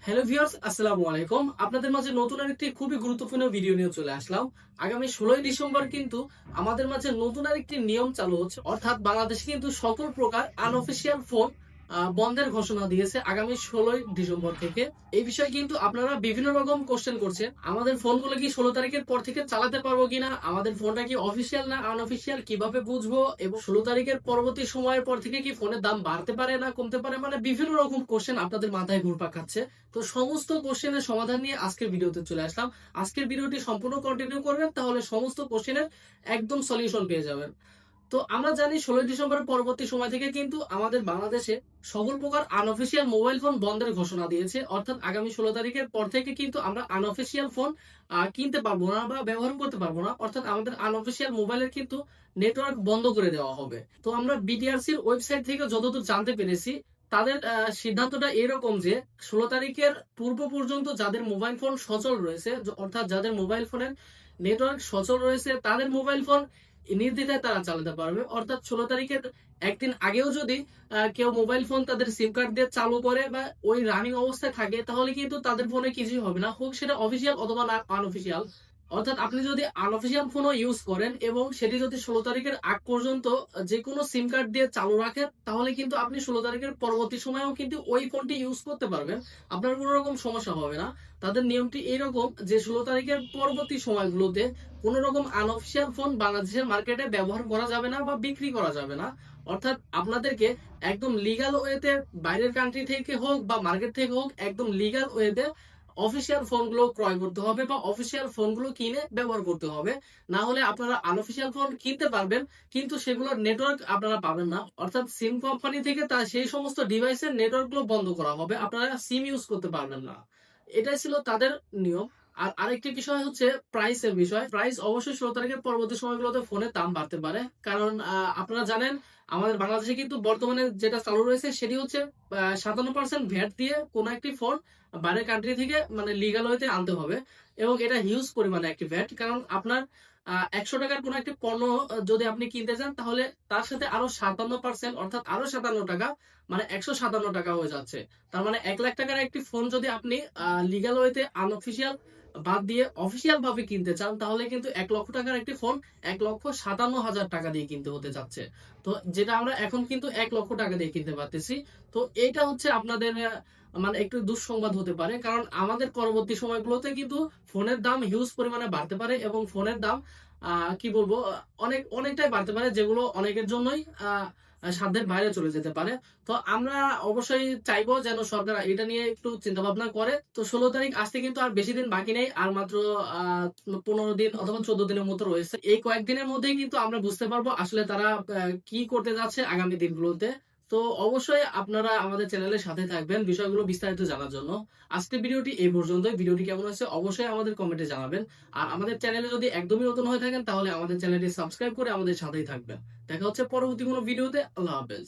Hello viewers, আসসালামু আলাইকুম। আপনাদের মাঝে নতুন আরেকটি খুবই গুরুত্বপূর্ণ ভিডিও নিয়ে চলে আসলাম। আগামী 16ই ডিসেম্বর কিন্তু আমাদের মাঝে নতুন আরেকটি নিয়ম চালু হচ্ছে। অর্থাৎ বাংলাদেশে কিন্তু সকল প্রকার আনঅফিসিয়াল ফোন বন্ধের ঘোষণা দিয়েছে আগামী 16ই ডিসেম্বর থেকে। এই বিষয়ে কিন্তু আপনারা বিভিন্ন রকম কোশ্চেন করছেন। আমাদের ফোনগুলো কি 16 তারিখের পর থেকে চালাতে পারবো কিনা? আমাদের ফোনটা কি অফিসিয়াল না আনঅফিসিয়াল কিভাবে বুঝবো? এবং 16 তারিখের পরবর্তী সময়ের পর থেকে কি ফোনের দাম বাড়তে পারে না কমতে পারে? মানে বিভিন্ন রকম কোশ্চেন আপনাদের মাথায় ঘুরপাক খাচ্ছে। তো সমস্ত কোশ্চেনের সমাধান নিয়ে আজকের ভিডিওতে চলে আসলাম। আজকের ভিডিওটি সম্পূর্ণ কন্টিনিউ করবেন, তাহলে সমস্ত কোশ্চেনের একদম সলিউশন পেয়ে যাবেন। তো আমরা জানি 16 ডিসেম্বরের পরবর্তী সময় থেকে কিন্তু আমাদের বাংলাদেশে সকল প্রকার আনঅফিসিয়াল মোবাইল ফোন বন্ধের ঘোষণা দিয়েছে। অর্থাৎ আগামী 16 তারিখের পর থেকে কিন্তু আমরা আনঅফিসিয়াল ফোন কিনতে পারবো না বা ব্যবহার করতে পারবো না। অর্থাৎ আমাদের আনঅফিসিয়াল মোবাইলের কিন্তু নেটওয়ার্ক বন্ধ করে দেওয়া হবে। তো আমরা বিটিআরসির ওয়েবসাইট থেকে যতদূর জানতে পেরেছি, তাদের সিদ্ধান্তটা এরকম যে 16 তারিখের পূর্ব পর্যন্ত যাদের মোবাইল ফোন সচল রয়েছে, অর্থাৎ যাদের মোবাইল ফোনের নেটওয়ার্ক সচল রয়েছে, তাদের মোবাইল ফোন নির্দ্বিধায় তারা চালাতে পারবে। অর্থাৎ 16 তারিখের একদিন আগেও যদি কেউ মোবাইল ফোন তাদের সিম কার্ড দিয়ে চালু করে বা ওই রানিং অবস্থায় থাকে, তাহলে কিন্তু তাদের ফোনে কিছুই হবে না, হোক সেটা অফিসিয়াল অথবা না আনঅফিসিয়াল। অর্থাৎ আপনি যদি আনঅফিসিয়াল ফোনও ইউজ করেন এবং সেটি যদি 16 তারিখের আগ পর্যন্ত যে কোনো সিম কার্ড দিয়ে চালু রাখেন, তাহলে কিন্তু আপনি 16 তারিখের পরবর্তী সময়েও কিন্তু ওই ফোনটি ইউজ করতে পারবেন। আপনার কোনো রকম সমস্যা হবে না। তাদের নিয়মটি এইরকম যে 16 তারিখের পরবর্তী সময়গুলোতে কোন রকম আনঅফিসিয়াল ফোন বাংলাদেশের মার্কেটে ব্যবহার করা যাবে না বা বিক্রি করা যাবে না। অর্থাৎ আপনাদেরকে একদম লিগাল ওয়েতে, বাইরের কান্ট্রি থেকে হোক বা মার্কেট থেকে হোক, একদম লিগাল ওয়েতে অফিসিয়াল ফোনগুলো ক্রয় করতে হবে বা অফিসিয়াল ফোনগুলো কিনে ব্যবহার করতে হবে। না হলে আপনারা আনঅফিসিয়াল ফোন কিনতে পারবেন, কিন্তু সেগুলোর নেটওয়ার্ক আপনারা পাবেন না। অর্থাৎ সিম কোম্পানি থেকে তা সেই সমস্ত ডিভাইসের নেটওয়ার্কগুলো বন্ধ করা হবে, আপনারা সিম ইউজ করতে পারবেন না। এটাই ছিল তাদের নিয়ম। আর আরেকটি বিষয় হচ্ছে প্রাইসের বিষয়। প্রাইস অবশ্যই 16 তারিখের পরবর্তী সময়গুলোতে ফোনের দাম বাড়তে পারে। কারণ আপনারা জানেন আমাদের বাংলাদেশে কিন্তু বর্তমানে যেটা চালু রয়েছে সেটি হচ্ছে 57% ভ্যাট দিয়ে কোন একটি ফোন বাইরের কান্ট্রি থেকে মানে লিগাল ওয়েতে আনতে হবে। এবং এটা হিউজ পরিমাণে একটি ভ্যাট। কারণ আপনার 100 টাকার কোন একটি পণ্য যদি আপনি কিনতে চান, তাহলে তার সাথে আরো 57%, অর্থাৎ আরো 57 টাকা, মানে 157 টাকা হয়ে যাচ্ছে। তার মানে 1 লাখ টাকার একটি ফোন যদি আপনি লিগ্যাল ওয়েতে আনঅফিসিয়াল বাদ দিয়ে অফিসিয়াল ভাবে কিনতে চান, তাহলে কিন্তু 1 লক্ষ টাকার একটি ফোন 1,57,000 টাকা দিয়ে কিনতে হতে যাচ্ছে। তো যেটা আমরা এখন কিন্তু 1 লক্ষ টাকা দিয়ে কিনতে পারতেছি। তো এটা হচ্ছে আপনাদের মানে একটু দুঃসংবাদ হতে পারে। কারণ আমাদের পরবর্তী সময়গুলোতে কিন্তু ফোনের দাম হিউজ পরিমাণে বাড়তে পারে এবং ফোনের দাম কি বলবো, অনেকটাই বাড়তে পারে, যেগুলো অনেকের জন্যই সাধ্যের বাইরে চলে যেতে পারে। তো আমরা অবশ্যই চাইবো যেন সরকার এটা নিয়ে একটু চিন্তা ভাবনা করে। তো 16 তারিখ আসতে কিন্তু আর বেশি দিন বাকি নেই, আর মাত্র 15 দিন অথবা 14 দিনের মতো রয়েছে। এই কয়েকদিনের মধ্যেই কিন্তু আমরা বুঝতে পারবো আসলে তারা কি করতে যাচ্ছে আগামী দিনগুলোতে। তো অবশ্যই আপনারা আমাদের চ্যানেলের সাথে থাকবেন বিষয়গুলো বিস্তারিত জানার জন্য। আজকের ভিডিওটি এই পর্যন্তই। ভিডিওটি কেমন হয়েছে অবশ্যই আমাদের কমেন্টে জানাবেন। আর আমাদের চ্যানেলে যদি একদমই নতুন হয়ে থাকেন, তাহলে আমাদের চ্যানেলটি সাবস্ক্রাইব করে আমাদের সাথেই থাকবেন। দেখা হচ্ছে পরবর্তী কোনো ভিডিওতে। আল্লাহ হাফেজ।